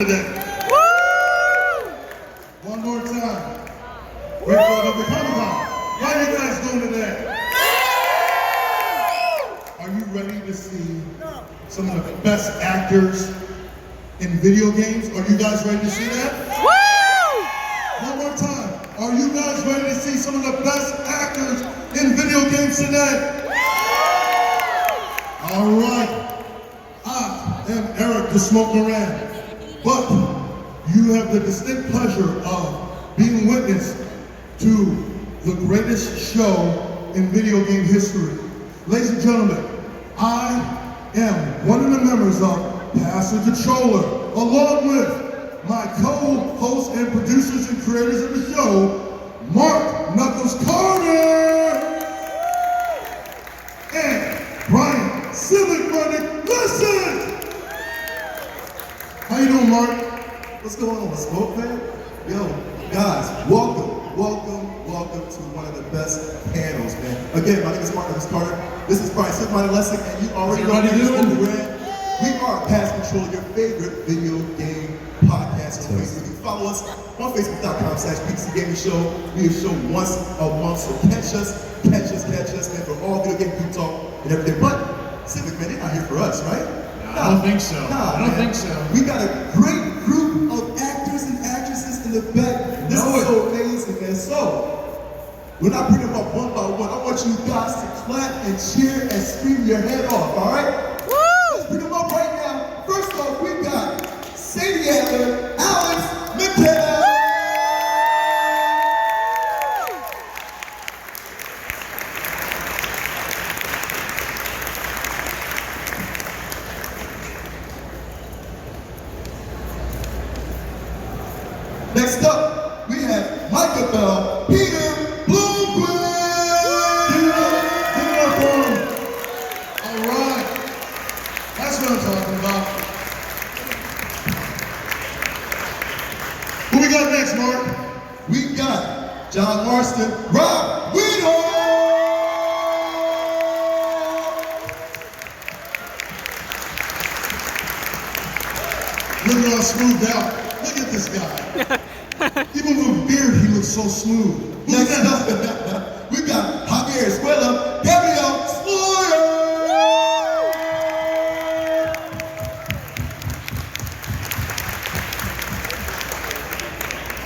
Today. Woo! One more time. We're for the Comic-Con. How are you guys doing today? Are you ready to see some of the best actors in video games? Are you guys ready to see that? Woo! One more time. Are you guys ready to see some of the best actors in video games today? All right. I am Eric the Smoke Moran. But you have the distinct pleasure of being witness to the greatest show in video game history. Ladies and gentlemen, I am one of the members of Pass the Controller, along with my co-hosts and producers and creators of the show, Mark Knuckles Carter and Brian Civic Running Listen. How you doing, Mark? What's going on, Smoke, man? Yo, guys, welcome to one of the best panels, man. Again, my name is Mark Knuckles Carter. This is Brian Civic Running Listen, and you already know we are Pass Control, your favorite video game podcast on Facebook. You can follow us on Facebook.com/PC Gaming Show. We are show once a month, so catch us, man, for all video game food talk and everything. But Civic, man, they're not here for us, right? I don't think so. I don't think so. We got a great group of actors and actresses in the back. This is so amazing, man. So, we're not bringing them up one by one. I want you guys to clap and cheer and scream your head off, all right? Woo! Let's bring them up right now. First off, we got Sadie, Adler, Alex, McKenna. Next up, we have Micah, Peter, Blomquist. Give it up for him. All right. That's what I'm talking about. Who we got next, Mark? We got John Marston, Rob Wiethoff. Look at how smoothed out. Look at this guy. Even with a beard, he looks so smooth. Next up, we got Javier, Escuella, Gabriel, Sloyer.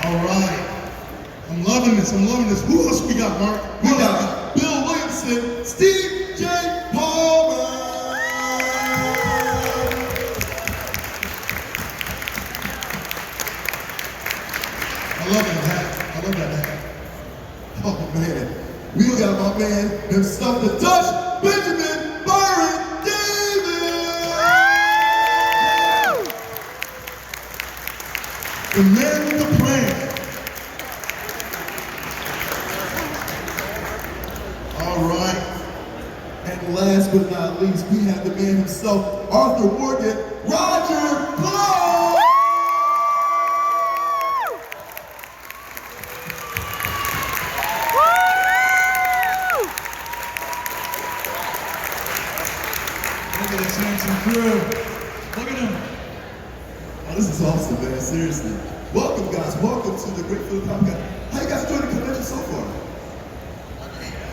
All right. I'm loving this. Who else we got, Mark? We got Bill Williamson, Steve J. Palmer. I love that hat. Oh man, we got my man himself, the Dutch Benjamin Byron David. The man with the plan. All right. And last but not least, we have the man himself, Arthur Morgan, Roger Clark. Look at this handsome crew. Look at him. Oh, this is awesome, man. Seriously. Welcome, guys. Welcome to the Great Food Comic-Con. How you guys enjoying the convention so far?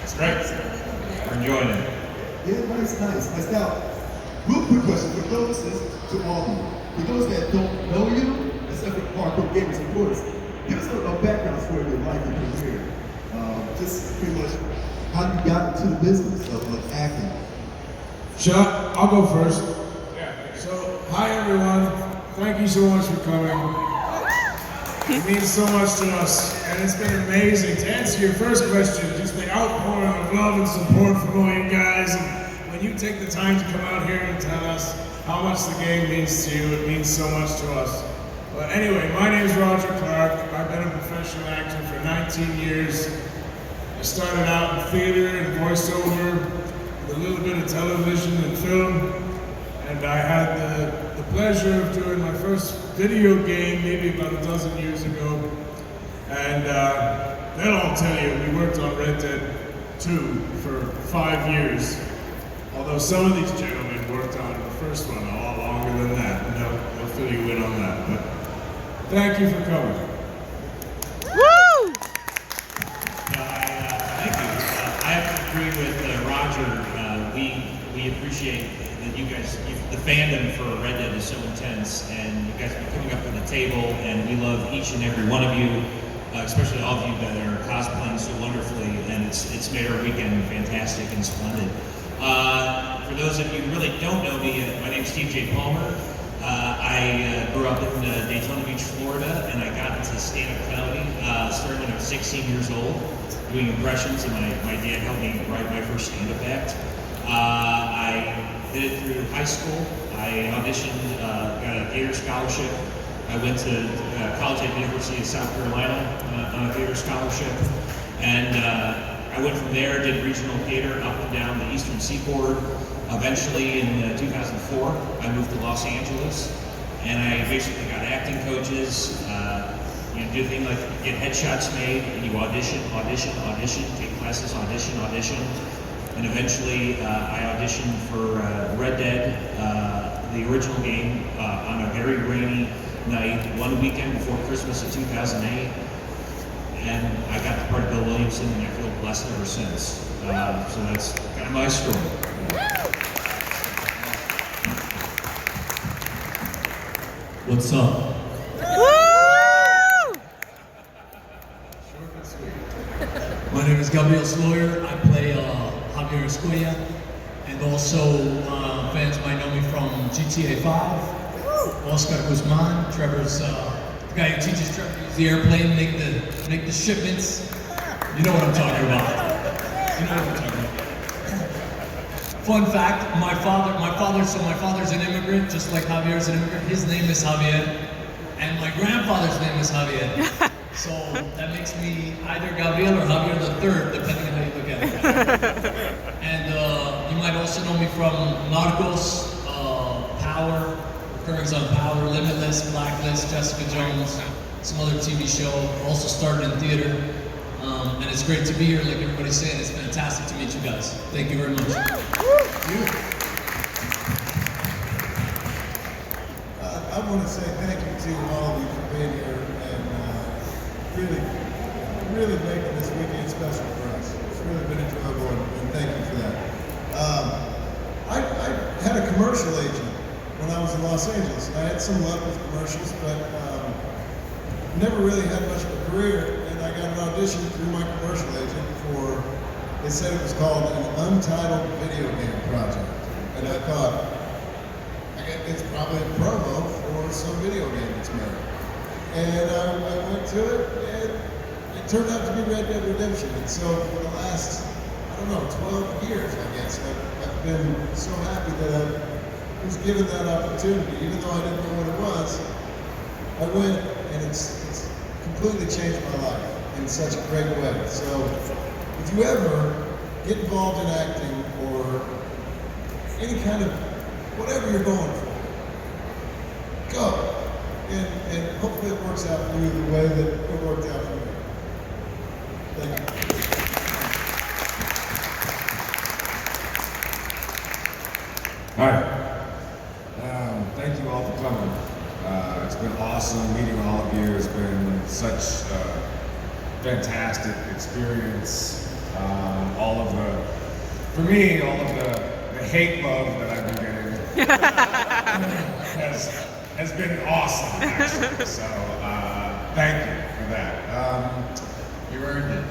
It's great. We're enjoying it. Yeah, nice. Now, real quick question for those to all of you. For those that don't know you, except for hardcore gamers, of course, give us a background story of your life and career. Just pretty much how you got into the business of acting. Sure, I'll go first. So, hi everyone. Thank you so much for coming. It means so much to us, and it's been amazing. To answer your first question, just the outpouring of love and support from all you guys. And when you take the time to come out here and tell us how much the game means to you, it means so much to us. But anyway, my name is Roger Clark. I've been a professional actor for 19 years. I started out in theater and voiceover, a little bit of television and film, and I had the pleasure of doing my first video game maybe about a dozen years ago, and they'll all tell you we worked on Red Dead 2 for 5 years, although some of these gentlemen worked on the first one a lot longer than that, and they'll fill you in on that. But Thank you for coming. Woo! Thank you. I have to agree with Roger. We appreciate that you guys, the fandom for Red Dead is so intense, and you guys have been coming up to the table, and we love each and every one of you, especially all of you that are cosplaying so wonderfully, and it's made our weekend fantastic and splendid. For those of you who really don't know me, my name's Steve J. Palmer. I grew up in Daytona Beach, Florida, and I got into stand-up comedy starting when I was 16 years old, doing impressions, and my dad helped me write my first stand-up act. I did it through high school. I auditioned, got a theater scholarship. I went to college at the University of South Carolina on a theater scholarship, and I went from there, did regional theater up and down the Eastern Seaboard. Eventually, in 2004, I moved to Los Angeles, and I basically got acting coaches. Do things like get headshots made, and you audition, take classes, audition, and eventually I auditioned for Red Dead, the original game, on a very rainy night, one weekend before Christmas of 2008, and I got the part of Bill Williamson, and I feel blessed ever since. So that's kind of my story. What's up? My name is Gabriel Sloyer. I play Javier Escuella, and also fans might know me from GTA 5. Oscar Guzman, Trevor's the guy who teaches Trevor to use the airplane, make the shipments. You know what I'm talking about. You know what I'm talking about. Fun fact, my father's an immigrant, just like Javier's an immigrant. His name is Javier, and my grandfather's name is Javier. So that makes me either Gabriel or Javier the Third, depending on how you look at it. And you might also know me from Narcos, Power, recurrings on Power, Limitless, Blacklist, Jessica Jones, some other TV show. Also started in theater. And it's great to be here, like everybody's saying. It's fantastic to meet you guys. Thank you very much. I want to say thank you to all of you for being here and really making this weekend special for us. It's really been enjoyable, and thank you for that. I had a commercial agent when I was in Los Angeles, and I had some luck with commercials, but never really had much of a career. I got an audition through my commercial agent for, they said it was called an untitled video game project. And I thought, it's probably a promo for some video game that's made. And I went to it, and it turned out to be Red Dead Redemption. And so for the last, 12 years, I guess, I've been so happy that I was given that opportunity. Even though I didn't know what it was, I went, and it's completely changed my life in such a great way. So if you ever get involved in acting or any kind of whatever you're going for, go. And hopefully it works out for you the way that it worked out for me. Thank you. Hi. Thank you all for coming. It's been awesome meeting all of you. It's been such a fantastic experience. All of the hate love that I've been getting has been awesome, actually. So thank you for that. You earned it.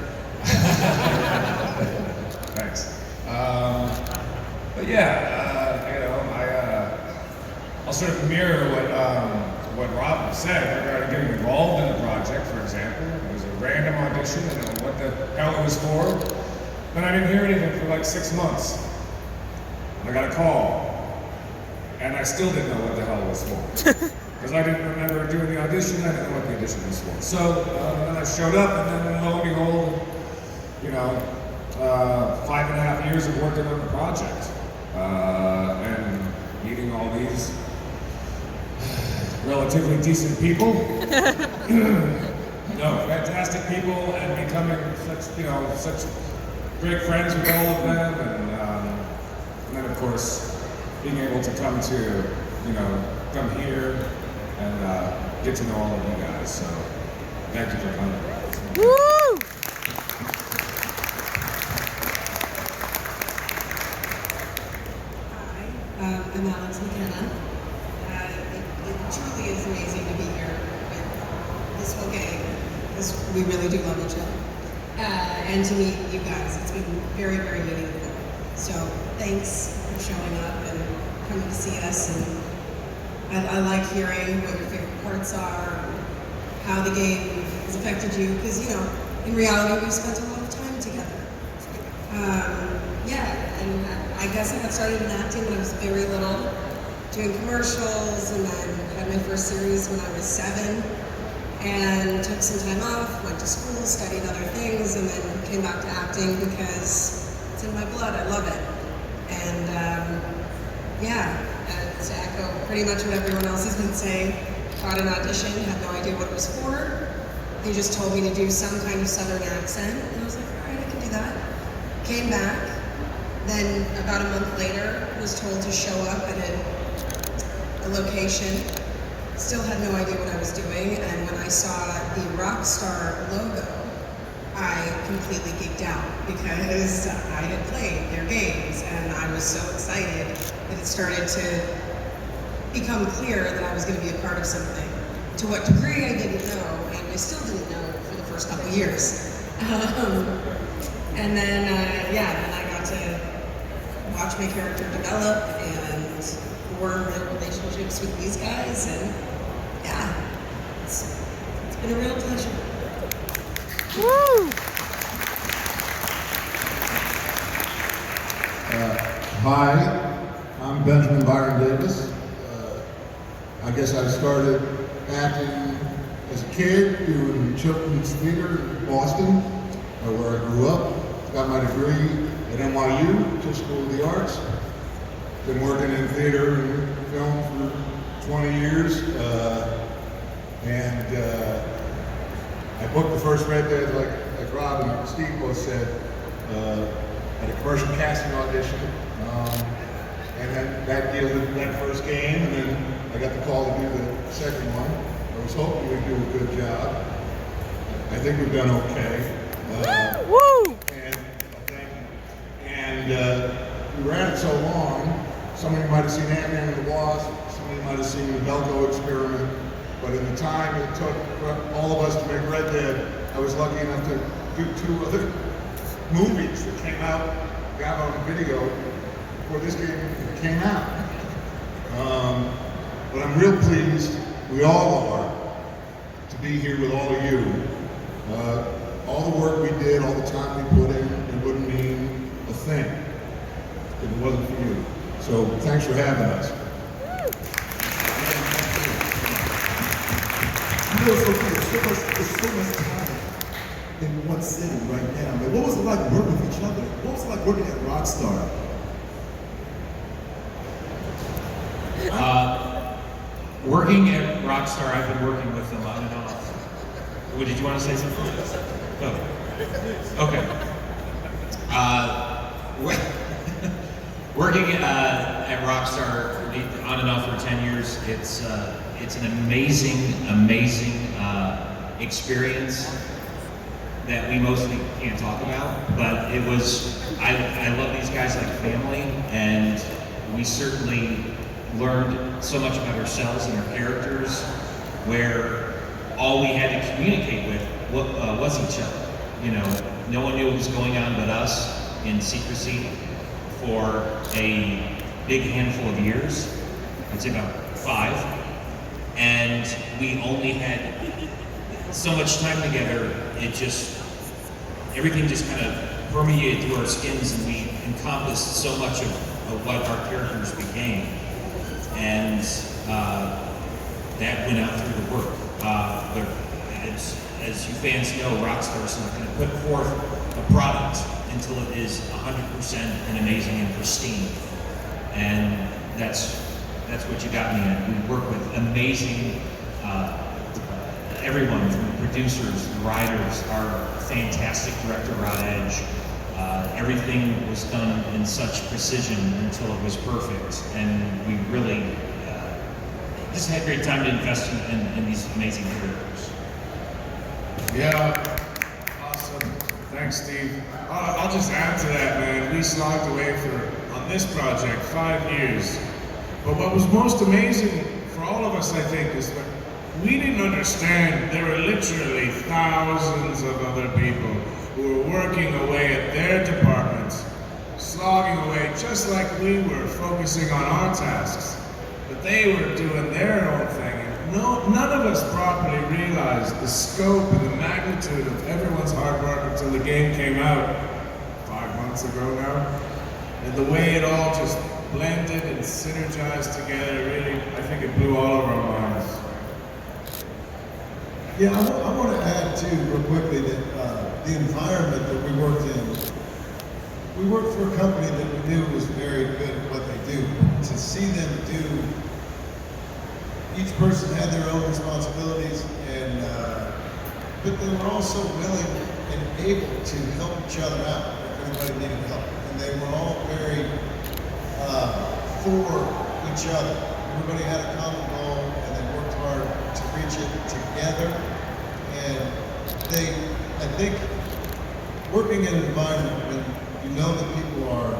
Thanks. But yeah, I'll sort of mirror what Rob said regarding getting involved in the project, for example. It was a random audition, I don't know what the hell it was for. Then I didn't hear anything for like 6 months. I got a call, and I still didn't know what the hell it was for. Because I didn't remember doing the audition, I didn't know what the audition was for. So then I showed up, and then lo and behold, 5.5 years of working on the project. And meeting all these relatively decent people. Fantastic people, and becoming such great friends with all of them, and then of course being able to come here and get to know all of you guys. So thank you for coming. Woo! I'm Alex McKenna. It truly is amazing to be here with this whole gang, because we really do love each other. And to meet you guys, it's been very, very meaningful. So thanks for showing up and coming to see us. And I like hearing what your favorite parts are, how the game has affected you, because, you know, in reality, we've spent a lot of time together. And I guess I got started in acting when I was very little, doing commercials, and then had my first series when I was 7, and took some time off, went to school, studied other things, and then came back to acting because it's in my blood. I love it. And to echo pretty much what everyone else has been saying, got an audition, had no idea what it was for. They just told me to do some kind of Southern accent, and I was like, all right, I can do that. Came back. Then about a month later, was told to show up at a location. Still had no idea what I was doing, and when I saw the Rockstar logo, I completely geeked out because I had played their games, and I was so excited that it started to become clear that I was going to be a part of something. To what degree, I didn't know, and I still didn't know for the first couple of years. And then I got to watch my character develop and form real relationships with these guys, and it's been a real pleasure. Woo! Hi, I'm Benjamin Byron Davis. I guess I started acting as a kid doing children's theater in Boston, where I grew up. Got my degree at NYU, to School of the Arts. Been working in theater and film for 20 years. I booked the first Red Dead, like Rob and Steve both said, at a commercial casting audition. And then that yielded that first game, and then I got the call to do the second one. I was hoping we'd do a good job. I think we've done okay. Woo! And we were at it so long, some of you might have seen Ant-Man and the Wasp, some of you might have seen the Belko Experiment, but in the time it took all of us to make Red Dead, I was lucky enough to do 2 other movies that came out, got on video before this game came out. But I'm real pleased, we all are, to be here with all of you. All the work we did, all the time we put in, it wouldn't mean a thing if it wasn't for you. So thanks for having us. You know, there's so much time in one city right now. Like, what was it like working with each other? What was it like working at Rockstar? Working at Rockstar, I've been working with them on and off. What, did you want to say something? Oh. Okay. Working at Rockstar on and off for 10 years, it's an amazing experience that we mostly can't talk about, but it was, I love these guys like family, and we certainly learned so much about ourselves and our characters, where all we had to communicate with was each other. You know, no one knew what was going on but us in secrecy for a big handful of years. I'd say about 5. And we only had so much time together, everything just kind of permeated through our skins, and we encompassed so much of what our characters became. And that went out through the work. As you fans know, Rockstar's not going to put forth a product until it is 100% and amazing and pristine. And that's what you got me at. We work with amazing everyone, from the producers, the writers, our fantastic director, Rod Edge. Everything was done in such precision until it was perfect, and we really just had a great time to invest in these amazing characters. Yeah, awesome. Thanks, Steve. I'll just add to that, man. We slogged away on this project 5 years. But what was most amazing for all of us, I think, is that we didn't understand there were literally thousands of other people who were working away at their departments, slogging away just like we were, focusing on our tasks. But they were doing their own thing. And none of us properly realized the scope and the magnitude of everyone's hard work until the game came out 5 months ago now. And the way it all just blended and synergized together, really, I think it blew all of our minds. Yeah, I want to add too, real quickly, that the environment that we worked in, we worked for a company that we knew was very good at what they do. To see them do, each person had their own responsibilities, but they were also willing and able to help each other out if anybody needed help. And they were all very for each other. Everybody had a common goal, and they worked hard to reach it together. And I think, working in an environment when you know that people are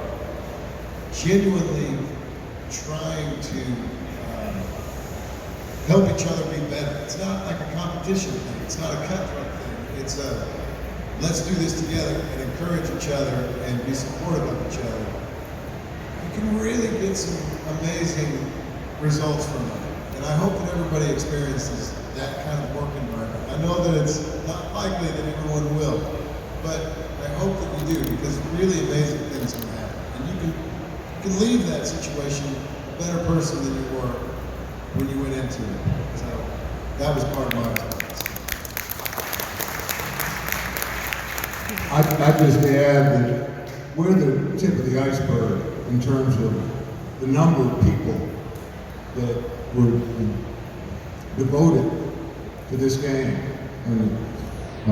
genuinely trying to help each other be better. It's not like a competition thing. It's not a cutthroat thing. It's a let's do this together and encourage each other and be supportive of each other. You can really get some amazing results from that. And I hope that everybody experiences that kind of work environment. I know that it's not likely that everyone will, but I hope that you do, because really amazing things can happen. And you can leave that situation a better person than you were when you went into it. So that was part of my experience. I'd just add that we're the tip of the iceberg in terms of the number of people that were devoted to this game. And I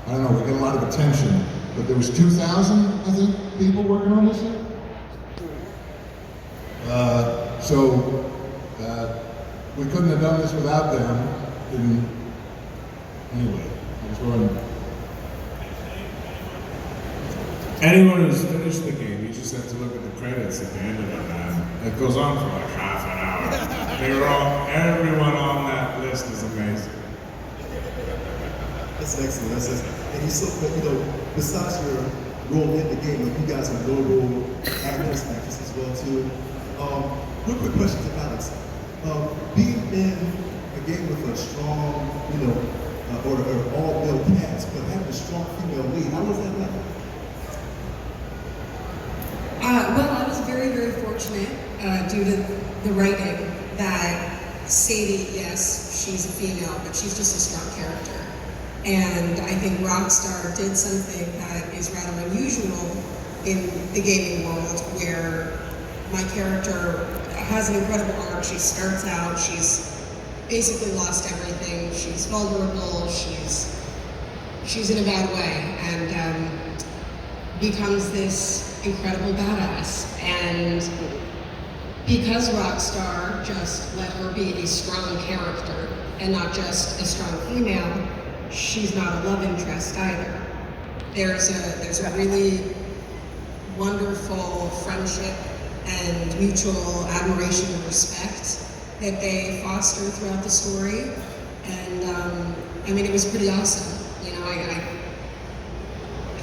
don't know, we get a lot of attention, but there was 2,000, I think, people working on this thing. We couldn't have done this without them. Anyway, that's what I'm... Anyone who's finished the game, you just have to look at the credits at the end of it, man. It goes on for like half an hour. Everyone on that list is amazing. That's excellent. That's excellent. And besides your role in the game, like you guys are notable actors as well too. Real quick question to Alex. Being in a game with a strong, or all male cast, but having a strong female lead, how was that like? Well, I was very, very fortunate due to the writing that Sadie, yes, she's a female, but she's just a strong character. And I think Rockstar did something that is rather unusual in the gaming world, where my character has an incredible arc. She starts out, she's basically lost everything. She's vulnerable, she's in a bad way, and becomes this incredible badass. And because Rockstar just let her be a strong character and not just a strong female, she's not a love interest either. There's a really wonderful friendship and mutual admiration and respect that they foster throughout the story. And I mean, it was pretty awesome.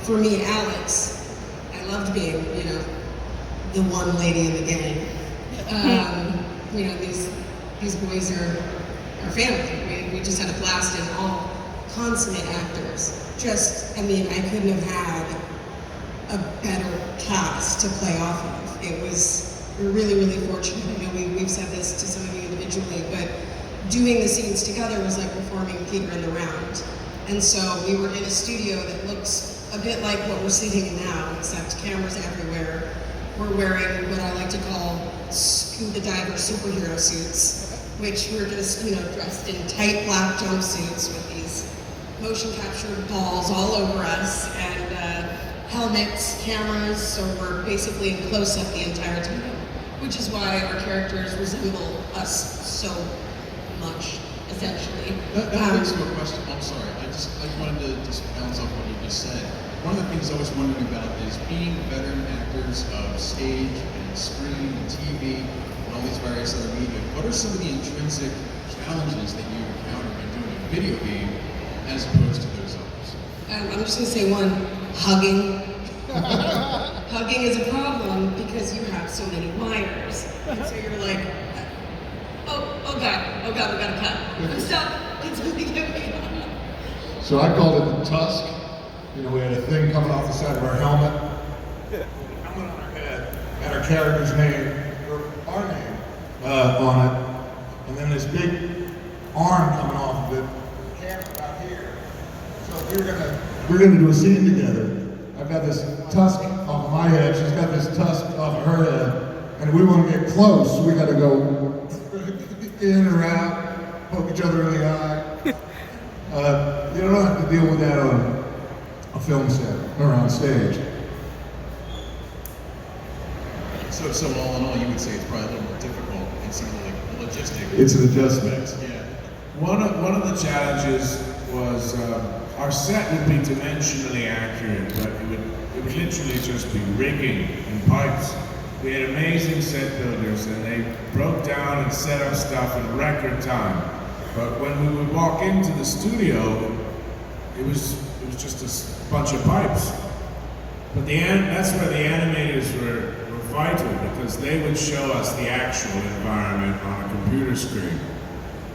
For me, Alex, I loved being, the one lady in the gang. These boys are family. We just had a blast, and all consummate actors. I couldn't have had a better cast to play off of. We're really, really fortunate. I know we've said this to some of you individually, but doing the scenes together was like performing Peter in the Round. And so we were in a studio that looks a bit like what we're sitting in now, except cameras everywhere. We're wearing what I like to call scuba diver superhero suits, which were just, dressed in tight black jumpsuits with these motion capture balls all over us, and helmets, cameras, so we're basically in close-up the entire time, which is why our characters resemble us so much, essentially. That brings to a question. I'm sorry. I wanted to just bounce off what you just said. One of the things I was wondering about is being veteran actors of stage and screen and TV and all these various other media. What are some of the intrinsic challenges that you encounter in doing a video game as opposed to those others? I'm just going to say one, hugging. Hugging is a problem because you have so many wires. So you're like, oh God, we gotta cut. I'm stuck. It's really good. So I called it the tusk. You know, we had a thing coming off the side of our helmet. Helmet on our head. Had our character's name, or our name, on it. And then this big arm coming off of it. Camera about here. So we're gonna do a scene together. I've got this tusk off of my head. She's got this tusk off of her head. And we want to get close, so we got to go in or out, poke each other in the eye. You don't have to deal with that on a film set or on stage. So all in all, you would say it's probably a little more difficult in some of the logistic It's an adjustment. Yeah. One of the challenges was our set would be dimensionally accurate, but it would literally just be rigging and pipes. We had amazing set builders, and they broke down and set up stuff in record time. But when we would walk into the studio, it was just a bunch of pipes. But that's where the animators were vital, because they would show us the actual environment on a computer screen.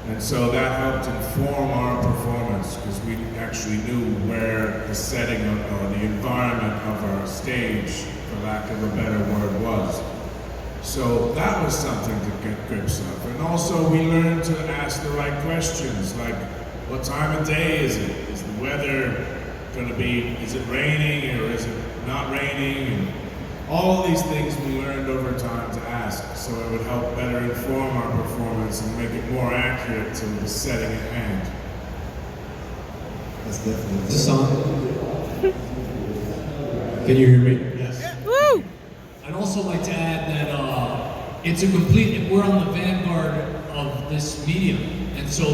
And so that helped inform our performance, because we actually knew where the setting or the environment of our stage, for lack of a better word, was. So that was something to get grips of. And also we learned to ask the right questions, like what time of day is it? Is the weather going to be, is it raining or is it not raining? And all of these things we learned over time to ask, so it would help better inform our performance and make it more accurate to the setting at hand. That's definitely Is this on? Can you hear me? Yes. Woo! I'd also like to add that we're on the vanguard of this medium, and so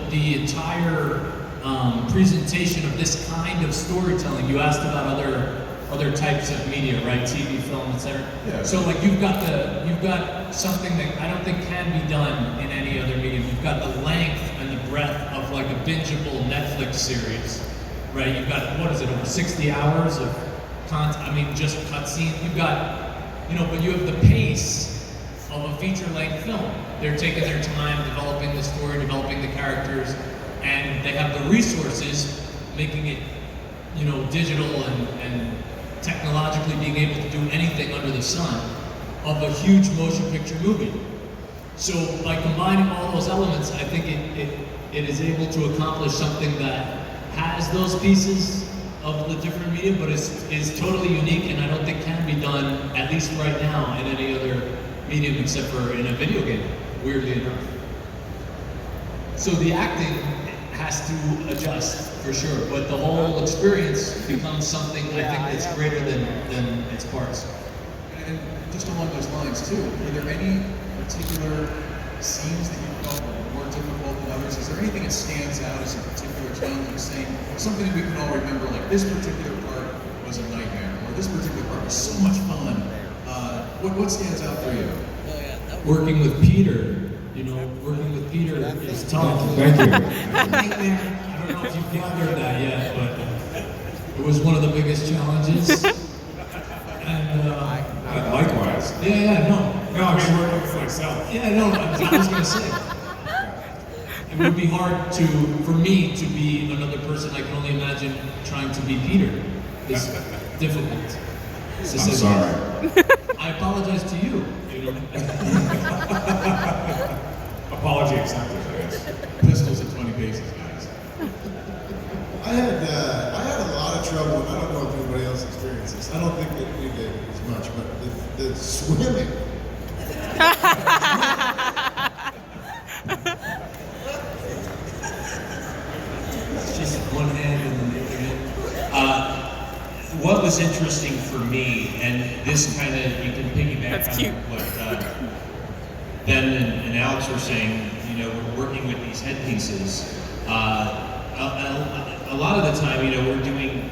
the entire presentation of this kind of storytelling, you asked about other types of media, right? TV, film, etc. Yeah. So like you've got something that I don't think can be done in any other medium. You've got the length and the breadth of like a bingeable Netflix series, right? You've got, what is it, over 60 hours of content, I mean, just cutscenes. You've got, but you have the pace of a feature-length film. They're taking their time developing the story, developing the characters, and they have the resources, making it, digital and technologically being able to do anything under the sun of a huge motion picture movie. So by combining all those elements, I think it is able to accomplish something that has those pieces of the different media, but is totally unique, and I don't think can be done, at least right now, in any other medium except for in a video game, weirdly enough. So the acting has to adjust, for sure, but the whole experience becomes something, I think, that's greater than its parts. And just along those lines too, were there any particular scenes that you felt were more difficult than others? Is there anything that stands out as a particular challenge, like saying something that we can all remember, like this particular part was a nightmare, or this particular part was so much fun? What stands out for you? Working with Peter, is tough. Thank you. I don't know if you've gathered that yet, but it was one of the biggest challenges. And Likewise. No, I mean, working with myself. Yeah, no, I was gonna say. It would be hard for me to be another person. I can only imagine trying to be Peter is difficult. I'm sorry. I apologize to you. Apology accepted, I guess. Pistols at 20 paces, guys. I had a lot of trouble, and I don't know if anybody else experienced this. I don't think that we did as much, but the swimming. It's just one hand and the other hand. What was interesting for me, and this kind of, you can piggyback That's on cute. what Ben and Alex were saying, you know, we're working with these headpieces. A lot of the time, you know, we're doing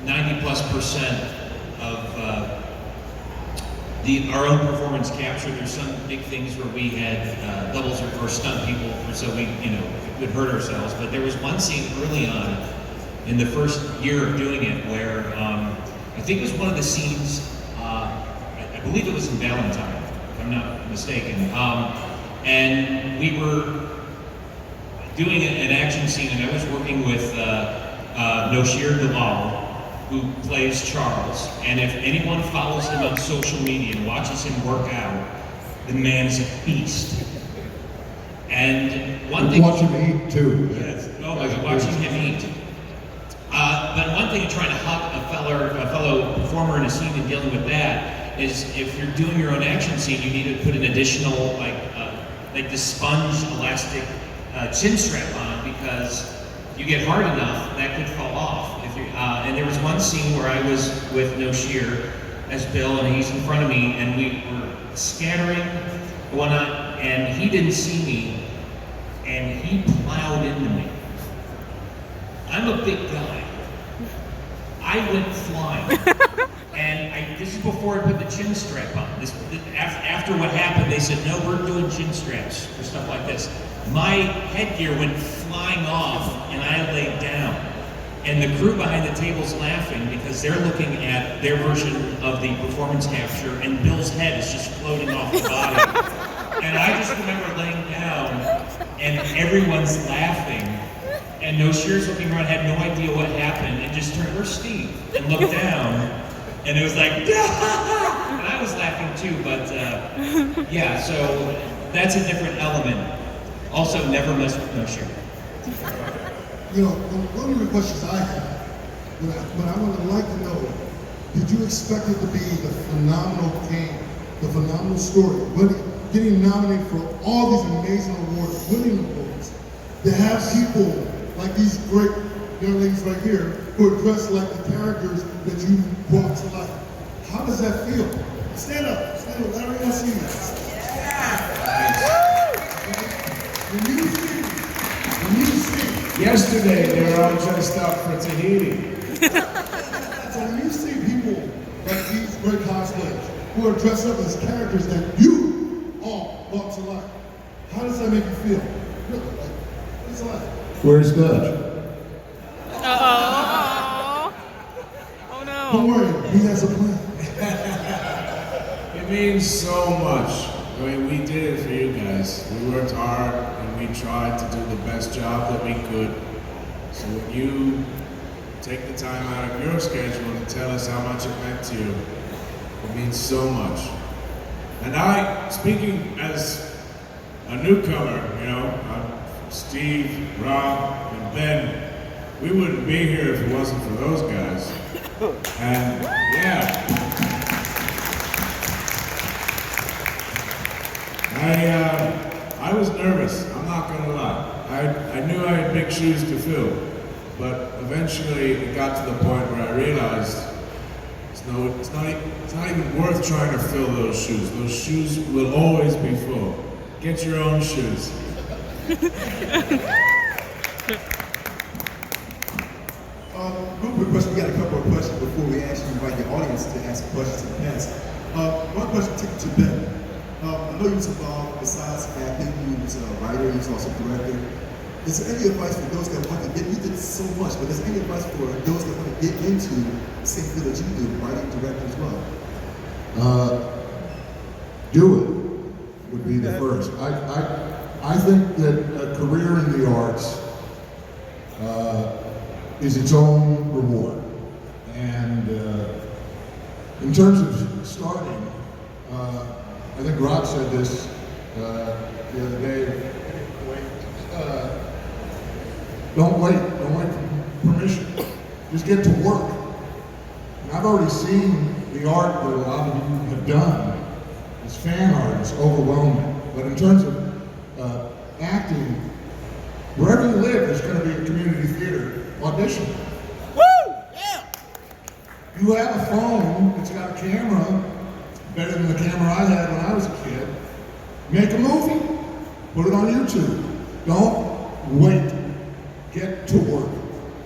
90+% of our own performance capture. There's some big things where we had doubles or stunt people, so we, you know, would hurt ourselves. But there was one scene early on in the first year of doing it where I think it was one of the scenes. I believe it was in Valentine, if I'm not mistaken. And we were doing an action scene, and I was working with Noshir Dalal, who plays Charles. And if anyone follows him on social media and watches him work out, the man is a beast. And one thing— Watch him eat too. Yes. Oh my God, watching him eat. But one thing in trying to hug a fellow performer in a scene and dealing with that is if you're doing your own action scene, you need to put an additional, like the sponge elastic chin strap on, because if you get hard enough, that could fall off. And there was one scene where I was with Noshir as Bill, and he's in front of me, and we were scattering and whatnot, and he didn't see me, and he plowed into me. I'm a big guy. I went flying. And this is before I put the chin strap on. After what happened, they said, no, we're doing chin straps for stuff like this. My headgear went flying off, and I laid down. And the crew behind the table's laughing because they're looking at their version of the performance capture, and Bill's head is just floating off the body. And I just remember laying down, and everyone's laughing. And Noshir's looking around, had no idea what happened, and just turned, where's Steve? And looked down, and it was like, and I was laughing too, but yeah, so that's a different element. Also, never mess with Noshir. You know, one of the questions I have, what I would like to know, did you expect it to be the phenomenal game, the phenomenal story, getting nominated for all these amazing awards, winning awards, to have people like these great young ladies right here who are dressed like the characters that you brought to life? How does that feel? Stand up, Larry, I see you. When you see, Yesterday, they were all dressed up for Tahiti. so when you see people like these great cosplayers who are dressed up as characters that you all brought to life, how does that make you feel? Really, like, it's like. Where's Dutch? Uh-oh. Oh no. Don't worry, he has a plan. It means so much. I mean, we did it for you guys. We worked hard, and we tried to do the best job that we could. So when you take the time out of your schedule to tell us how much it meant to you, it means so much. And speaking as a newcomer, you know, Steve, Rob, and Ben, we wouldn't be here if it wasn't for those guys. And yeah. I was nervous, I'm not gonna lie. I knew I had big shoes to fill, but eventually it got to the point where I realized it's not even worth trying to fill those shoes. Those shoes will always be full. Get your own shoes. Real quick question, we got a couple of questions before we actually invite the audience to ask questions in the past. One question to Ben. I know you was involved, besides acting, you was a writer, you was also a director. Is there any advice for those that want to get, you did so much, but is there any advice for those that want to get into the same field that you do, writing, directing as well? Do it would be the first. I think that a career in the arts is its own reward. And in terms of starting, I think Rob said this the other day. Don't wait for permission. Just get to work. And I've already seen the art that a lot of you have done. It's fan art, it's overwhelming. But in terms of acting, wherever you live, there's going to be a community theater audition. Woo! Yeah! You have a phone, it's got a camera, better than the camera I had when I was a kid. Make a movie. Put it on YouTube. Don't wait. Get to work.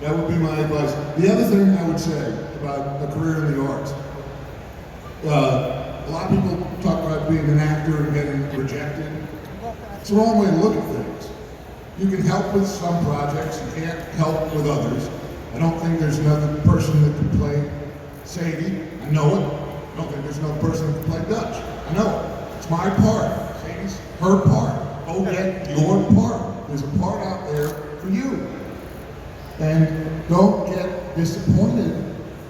That would be my advice. The other thing I would say about a career in the arts, a lot of people talk about being an actor and getting rejected. It's the wrong way to look at things. You can help with some projects, you can't help with others. I don't think there's another person that can play Sadie. I know it. I don't think there's another person that can play Dutch. I know it. It's my part. Sadie's her part. Go get your part. There's a part out there for you. And don't get disappointed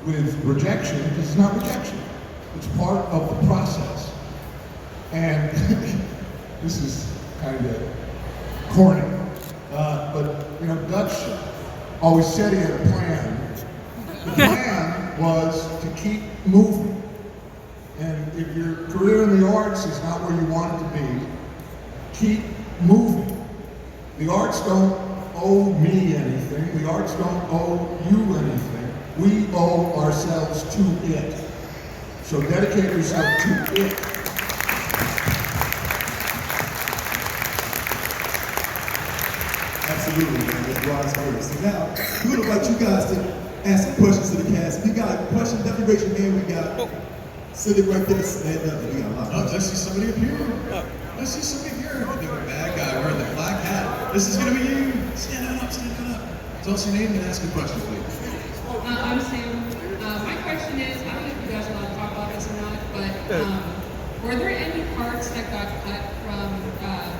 with rejection, because it's not rejection. It's part of the process. And this is kind of corny, but you know, Dutch always said he had a plan. The plan was to keep moving. And if your career in the arts is not where you want it to be, keep moving. The arts don't owe me anything. The arts don't owe you anything. We owe ourselves to it. So dedicate yourself to it. Absolutely, man. That's wise words. So now, we would invite you guys to ask some questions to the cast. If you got a question, definitely raise your hand. We got sitting right there, stand up. We got a lot of Oh, I see somebody up here. I see somebody here. Oh, the bad guy wearing the black hat. This is gonna be you. Stand on up, stand on up. Tell us your name and ask a question, please. I'm Sam. My question is, I don't know if you guys are allowed to talk about this or not, but were there any parts that got cut from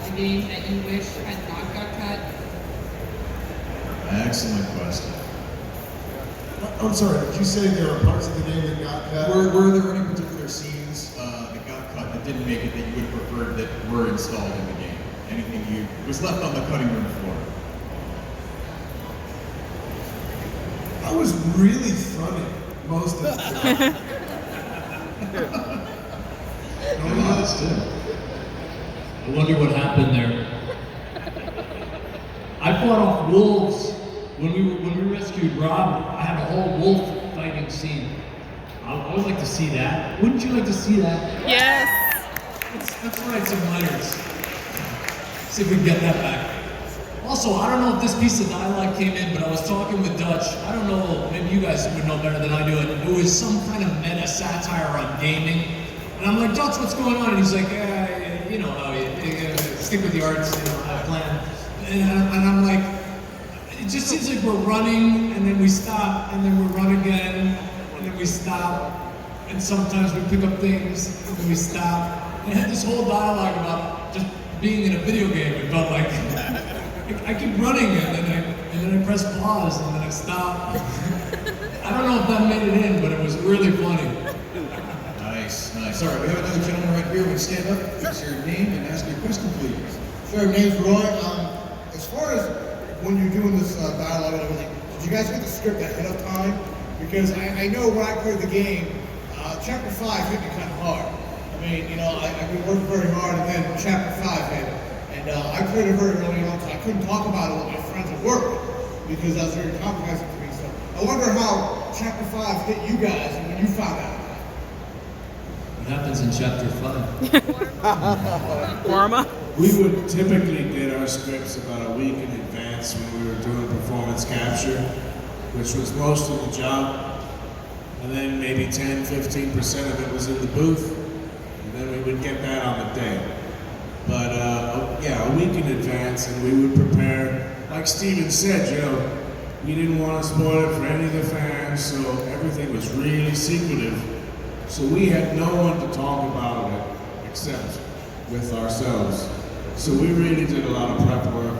the game that you wish had not got cut? Excellent question. I'm sorry, did you say there were parts of the game that got cut? Were there any particular scenes that got cut that didn't make it that you would have preferred that were installed in the game? Anything you was left on the cutting room floor? I was really funny most of the time. I wonder what happened there. I fought off wolves when we rescued Rob. I had a whole wolf fighting scene. I would like to see that. Wouldn't you like to see that? Yes. Let's write some letters. See if we can get that back. Also, I don't know if this piece of dialogue came in, but I was talking with Dutch. I don't know, maybe you guys would know better than I do. It was some kind of meta satire on gaming. And I'm like, Dutch, what's going on? And he's like, you know how you stick with the arts, you know, I have a plan. And I'm like, it just seems like we're running, and then we stop, and then we run again, and then we stop. And sometimes we pick up things, and then we stop. And I had this whole dialogue about just being in a video game. It felt like I keep running, and then I press pause, and then I stop. I don't know if that made it in, but it was really funny. Nice, nice. All right, we have another gentleman right here. Would you stand up, what's your name, and ask your question, please? Sure, my name's Roy. As far as when you're doing this dialogue and everything, did you guys get the script ahead of time? Because I know when I played the game, Chapter 5 hit me kind of hard. I mean, you know, I've been working very hard, and then Chapter 5 hit. And I played it very early on, so I couldn't talk about it with my friends at work because that was very complicated to me. So I wonder how Chapter 5 hit you guys and when you found out. What happens in Chapter 5? Warma. We would typically get our scripts about a week in advance when we were doing performance capture, which was most of the job. And then maybe 10-15% of it was in the booth. And then we would get that on the day. But yeah, a week in advance, and we would prepare. Like Steven said, you know, we didn't want to spoil it for any of the fans, so everything was really secretive. So we had no one to talk about it except with ourselves. So we really did a lot of prep work,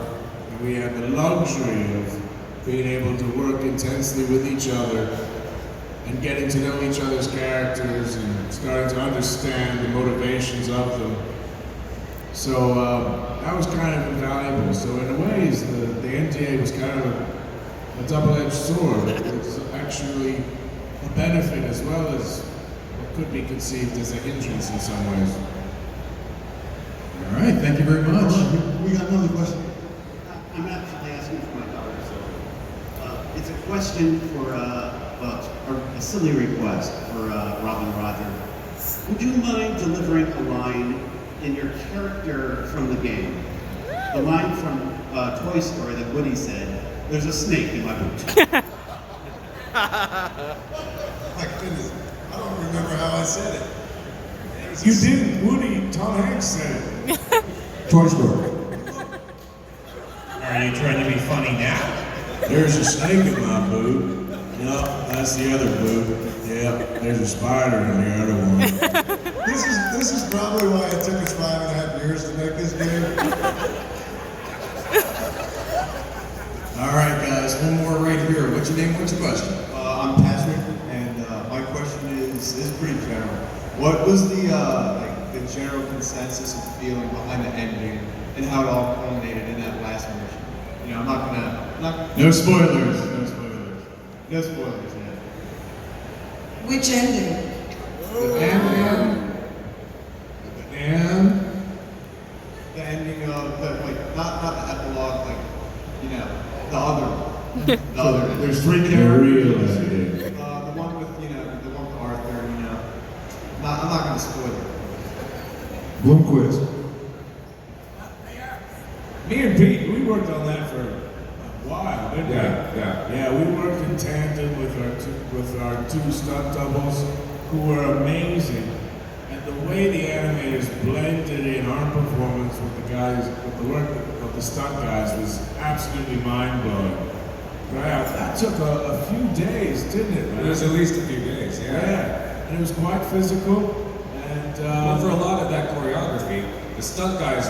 and we had the luxury of being able to work intensely with each other and getting to know each other's characters and starting to understand the motivations of them. So that was kind of invaluable. So in ways, the NDA was kind of a double-edged sword. It was actually a benefit as well as what could be conceived as a hindrance in some ways. All right, thank you very much. We got another question. I'm actually asking for my daughter, so it's a question for, a silly request for Rob and Roger. Would you mind delivering a line in your character from the game? The line from Toy Story that Woody said, "There's a snake in my boot." My goodness, I don't remember how I said it. You didn't, Woody. Tom Hanks said it. Toy Story. Are you trying to be funny now? There's a snake in my boot. No, that's the other boot. Yeah, there's a spider in the other one. This is probably why it took us 5.5 years to make this game. All right, guys, one more right here. What's your name? What's your question? I'm Patrick, and my question is pretty general. What was the general consensus of feeling behind the ending and how it all culminated in that last mission? You know, I'm not gonna. No spoilers. No spoilers. No spoilers, yeah. Which ending? The ending. And The ending of the not the epilogue, the other one. The other ending. there's three characters. The one with the one with Arthur. I'm not gonna spoil it. Blomquist. Me and Pete, we worked on that for a while, didn't we? Yeah, we worked in tandem with our two stunt doubles who were amazing. And the way the animators blended in our performance with the guys, with the work of the stunt guys was absolutely mind-blowing. Right? That took a few days, didn't it? It was at least a few days, Yeah, and it was quite physical. And well, for a lot of that choreography, the stunt guys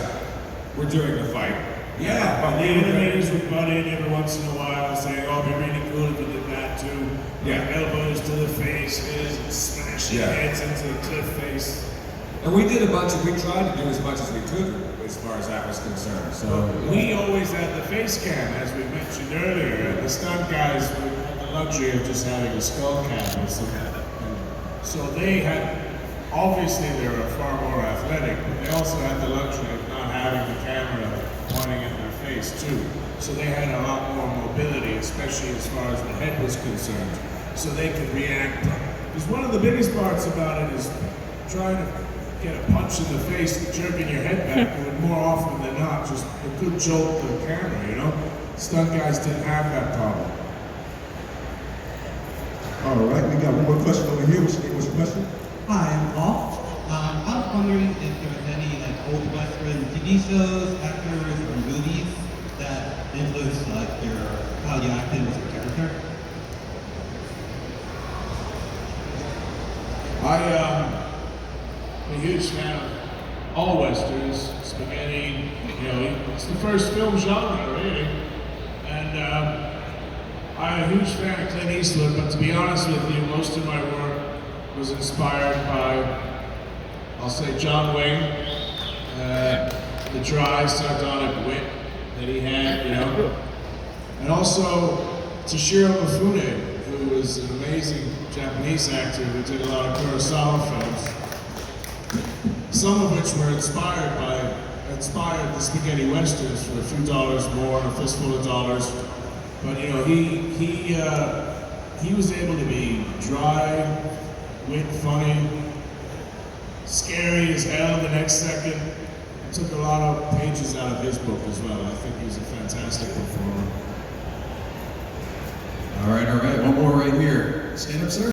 were doing the fight. Yeah, but the animators would butt in every once in a while saying, "Oh, it'd be really cool if we did that too." Yeah. Elbows to the faces and smashing heads into the cliff face. And we did we tried to do as much as we could as far as that was concerned. So We always had the face cam, as we mentioned earlier. The stunt guys had the luxury of just having a skull cap or something. So they had, obviously they were far more athletic, but they also had the luxury of not having the camera pointing at their face too. So they had a lot more mobility, especially as far as the head was concerned. So they could react. Because one of the biggest parts about it is trying to get a punch in the face and jerking your head back would more often than not just a good jolt to the camera, Stunt guys didn't have that problem. All right, we got one more question over here. What's your question? Hi, I'm Paul. I was wondering if there was any old Western TV shows, actors, or movies that influenced how you acted as a character. I'm a huge fan of all westerns, spaghetti. It's the first film genre, really. And I'm a huge fan of Clint Eastwood. But to be honest with you, most of my work was inspired by, I'll say, John Wayne, the dry, sardonic wit that he had, and also Toshiro Mifune, who was an amazing Japanese actor who did a lot of Kurosawa films, some of which were inspired the spaghetti westerns for a few dollars more, a fistful of dollars. But he was able to be dry, wit, funny, scary as hell the next second. Took a lot of pages out of his book as well. I think he's a fantastic performer. All right. One more right here. Stand up, sir.